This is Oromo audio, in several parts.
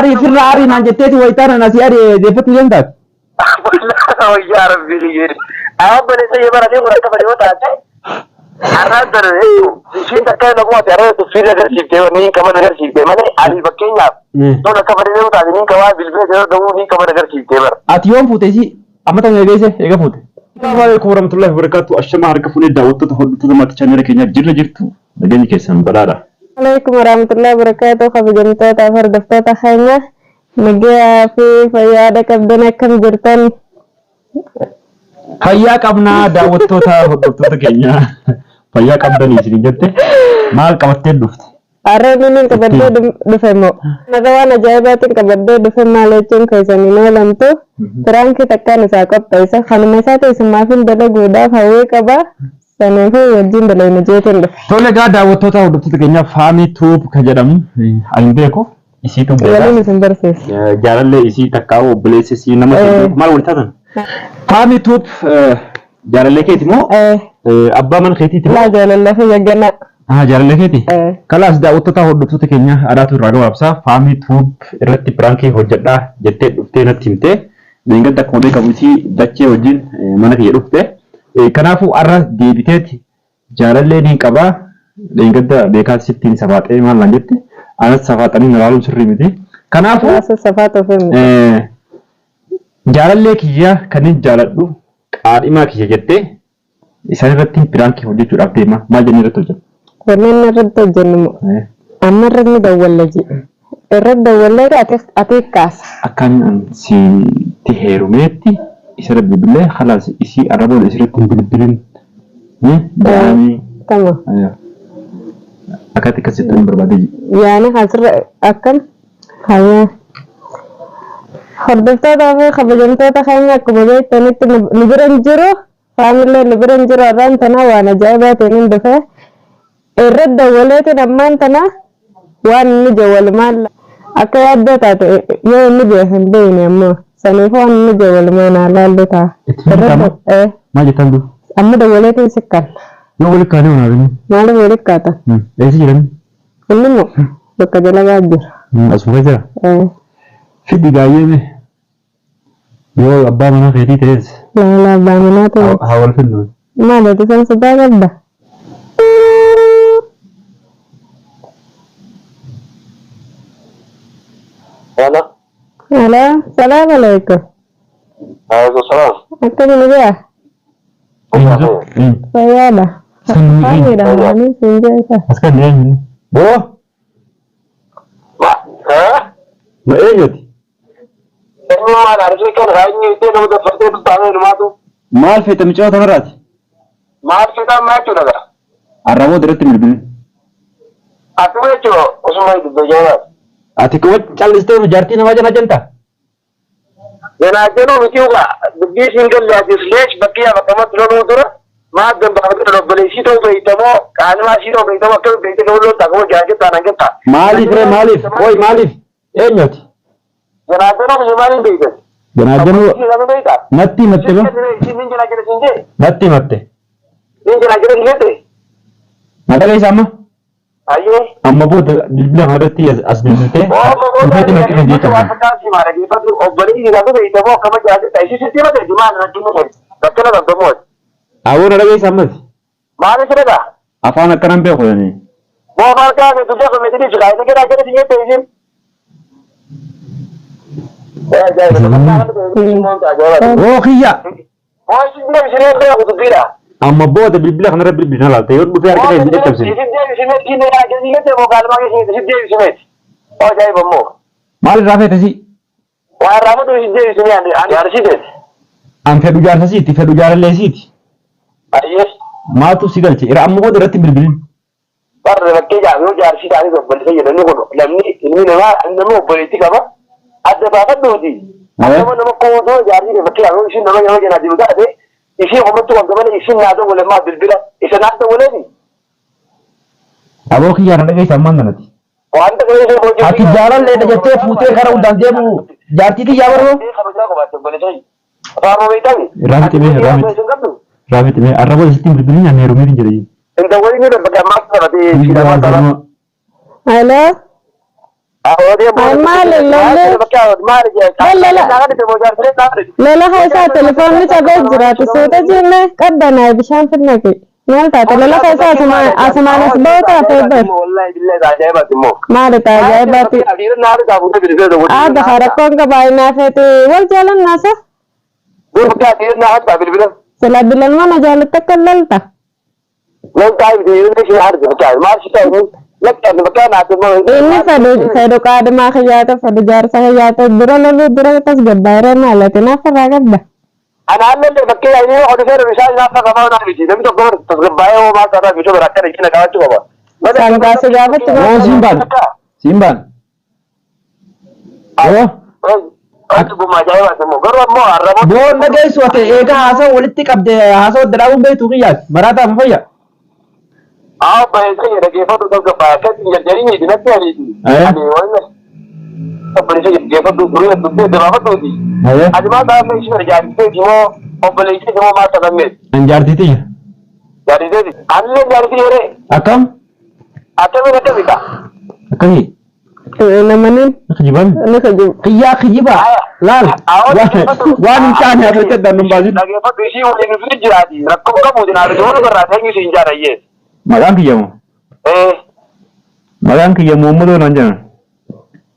أري في الراري نانجتتي ويتانا ناسياري دفتو يندك يا ربي لي أبغى نسيب برا دي ولا كبر يوتا أرادر شيء تكلم نقوم ترى تفسير أجر سيبته ونين كمان أجر سيبته ماني علي بكينيا تو نكبر يوتا نين كمان بالبيت جرو دو نين كمان أجر سيبته بر أتيوم فوتيسي أما تنجيسه إيجا فوت السلام عليكم ورحمة الله وبركاته الشمع ركفوني دعوت تهود تزمات channel كينيا جرتو لجني كيسان بلارا عليكم ورحمة الله وبركاته خبجنتو تافر دفتو تخينا نجيا في فيادة كبدنا كم جرتان فيا قبنا دعوتو تهود كينيا فيا قبدني سيدي جتة مال قبتة دفت أرني كبدة دفمو نتوانا جايباتين كبدة دفم مالكين كيساني نولنتو ترانكي تكا نساقب تيسا خانمساتي سمافين دلا قودا فاوي كبا سنفو وجين دلا نجيتين دف تولي قا دعوتو تهود كينيا فامي توب كجرم عندكو isi tu wala ni sembarses jaralle isi takau blesse si nama mal wurtatan fami tup jaralle keti mo abba man kheti ti la jalalle fi yagana jaralle keti kalas da uttata hoddu kenya adatu raga wabsa fami tup irratti pranki hojjadha jette dufte na timte ningadda kode kabuti dache wajin mana ke dufte kanafu arra debiteti jaralle ni qaba ningadda beka 60 sabate mal lanjette أنا سافات أنا نلالو سري مدي كنافو سافات فهم جالل لك يا كنين جالدو قاري ما كي جتة إسحاق رتين برانكي هودي شو رابطة ما جنيه رتوجا كونين رد جنمو أما رد مدول لجي رد دول لك أتيك كاس أكان سي تهيروميتي إسحاق بيبله خلاص إسي أرابو إسحاق بيبلين دامي تمام akati kasitu berbadi. Yani hasil akan hanya hordofta tapi khabajanto ta khanya kubagai tanit liberan jiro family liberan jiro ran tana wana jaba tenin dafa erad dawlati namman tana wan ni jawal mal akayadda ta yo ni be hande ne amma sanifo ni jawal mana lalata ma jitandu amma dawlati sikkan no boleh kane orang malu boleh kata esi jiran ini mo bekerja lagi aja asal aja fit digaye me yo abba mana kheti tes la abba mana tu hawal fin no ma ada tu sang sudah abba halo halo assalamualaikum waalaikumsalam aku ni dia saya dah kami dah ni senja sah askan dia ni bo ma enyoti ma arzu kan raini te no da fate tu tane no matu mal fete mi chota marat ma fita ma tu daga arabo direct mi bin atu echo usmai du jana ati ko chaliste no jarti na wajana janta yana jeno mitiuga di single ya di slash bakia makamat no dura ma dan ba da bale shi to bai tamo kan ma shi to bai tamo kan bai ta lo ta ko jaje ta nan gata malif re malif oi malif enyoti yana jeno mi mani bai ga jana jeno natti matte ba sin jana kire sinje natti matte sin jana kire sinje madale sama ayo amma bo da dibla hadati asbinte fete matte ne jeta ta si mare di ba o bale ni ga bai tamo kama jaje ta shi shi ba da juman na tinu ne dakala da domo awon rage sammat mare shi daga afana karam be ko ne bo ba ka ne tu ko me di jula ne ga kire sinje te jin oh khiya oh shi ne shi ne ba ku bira amma bo da bibla khana rabbi bina la tayo bu fer kare ne tafsir shi ne shi ne ya ga ni te mo galma ke shi ne oh jai bommo mal rafe tasi wa ramu to shi ne ani arshi de an fedu jar tasi ti fedu jar le siti ayes ma tu sigalci ira amma bo da ratti bilbil par da ke ja no jar shi da ni go bal sai da ni ko lamni ni ne ma an da mo politika ba adda ba ka dodi amma no ko do jar ni ba ke aro shi no ya ga na da de ishi ko mutu ga bane ishi na da wala ma bilbila isa na da wala ni abo ki yara daga samman nan ti wanda ko shi ko ati jaran le da jette fute kara udan de mu jarti ti yawaro ramit me arabo sitim bilbinya ne rumiri jere inda wani ne da baka masara da shi da masara halo Lola Haisa telefoonni cabee jiraatu soota jenne qabbanaa bishaan fidnake maal taate lola Haisa asumaanas boota feebar maali ajaa'ibaati aada harakkoon qabaayinaa feete wal jaalannaasa sila bilan mana jaalatta akka lalta inni fedhu qaadhimaa kiyyaata fedhu jaarsa kiyyaata dura loluu dura tasgabbaayiree maalati naaf irraa qabda أنا أعلم لك بكي يعني أنا أقول لك رسالة نافع كمان أنا بيجي لم تقدر تسبعه وما ترى بيشوف ركنا يجينا كمان شو بابا Sangka segala tu. Oh, Simban. Oh. Aku bumajai macam mu. Baru mau arah mau. Bon na guys, wate eka hasa politik abde hasa deraun bay tu kiyat. Marata apa ya? Ah, baik saya dah kira tu tak apa. Kan jadi ni di nanti hari ini. Ani mana? Apa ni saya kira tu dulu tu berapa tu ni? Ada mana dah mesti jadi tu cuma boleh sih cuma masa kami. Anjar titi. Jadi jadi. Ane jadi ni. Akam? Akam ni nak kita. Akami. Namanin. Kejiban? Ano kajib? Kaya kejiba. Lal. Wan insan ya betul dan numbazi. Lagi apa besi udah ni free jadi. Rakam kamu jangan ada orang berada ni sih injar aja. Malang kiyamu. Malang kiyamu mudo nanjan.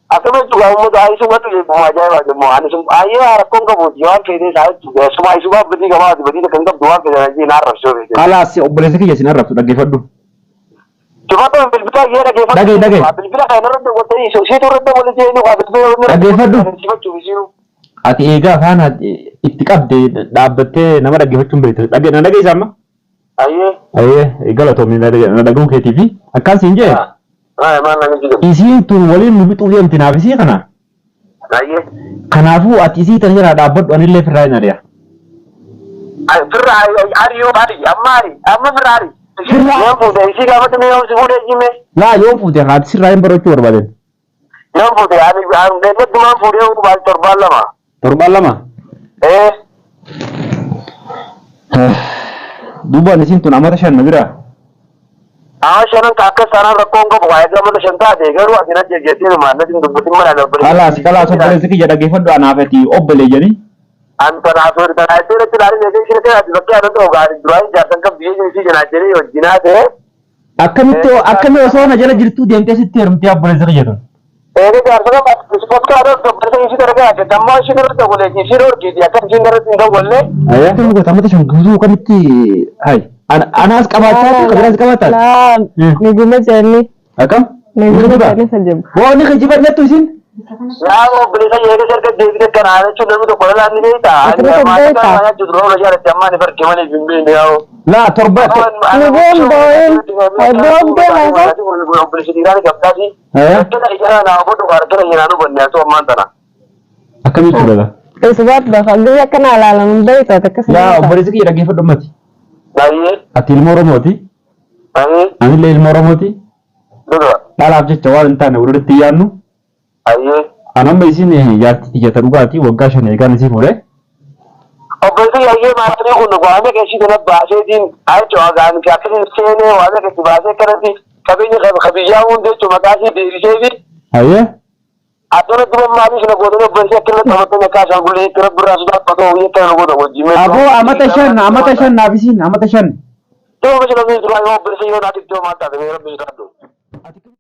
Aku pun juga mau dah semua tu bumajai macam mu. Ane semua ayah rakam kamu jual kini saya semua beri kamu beri tu kena dua kena lagi naras so. Kala si boleh sekali ya sinar rafu lagi fadu. Cuma tu bila dia lagi fadu. Dage. Bila kena orang tu buat ni so situ orang tu boleh jadi ni buat tu. Lagi fadu. Cuma cuma siu. Ati ega kan itikab de dabbate nama lagi fadu beri tu. Lagi sama. Ayah, egal atau mina ada gung ke TV. Akan sinje. Mana ni juga. Isi tu wali nubi tu yang tina bisi kana. Ayah. Kanafu ati isi terjadi ada abad wani le Ferrari naria. Ferrari, amma Ferrari. Yang pun isi kamu tu ni yang sudah jime. La yo pute hat sirain baro chor baden. Yang pun ani dekat cuma pun yang bal terbal lama. Torbal lama. Duba ni sin tu nama ta shan nabira. Shan kakak sana rakong ko bukai kamu tu shan tak dega ruang sini je jadi rumah nanti tu betul mana ada beri. Kala so boleh seki jada gefan do ana fati obbele jani. Antara asur dan itu itu dari negeri sini kan ada lagi ada tu gari drawing jatuh ke biaya ni sih jenak jadi jenak deh. Akan so na jala jirtu dia ente terum tiap boleh seki jada. Ini biasa kan sport kan ada tu berasa isi terus ada. Tamma isi terus tu boleh isi terus gitu. Akan isi terus tinggal boleh. Ayah tu bukan tamat tu guzu kan itu. Hai. Anas kamata tu keberas kamata. Lah, minggu macam ni. Akam? Minggu macam ni saja. Wah ni kejibatnya tu sin. Ya, वो बड़ी सा ये करके देख कर आ रहे चुनाव में तो कोई लाभ नहीं था। हमारा चुनाव में यार जम्मा ने पर केवल जिम्मे नहीं आओ। La torba. Nubom doin. Nubom doin apa? बड़ी सी दीवार कब था जी? क्या इधर ना वो तो घर के ये ना बनने तो अम्मा तना। Akam itu dah. Sebab dah kalau dia kenal alam doin tu tak kesana. Ya, boleh seki jada gefan do mati. नहीं Ati ilmu moti. Ani le ilmu moti. दो Dala abje cawal entah urut tianu. आइए Anam besi ni ya tiga terugati wagga shane egan si more. और बल्कि ये मात्र को नुकसान कैसी तरह बासे दिन आए चौगान क्या करें से ने वाले के बासे करती कभी नहीं कभी जाऊं दे चुमकासी देरी से भी Ayah. atau tu malu sudah bodoh ni bersih kena tamat ni kasar boleh terus beras sudah patut ini kan bodoh jimat. Abu amatashan nabisin amatashan. Tu macam ni tu lah bersih nanti tu mata tu.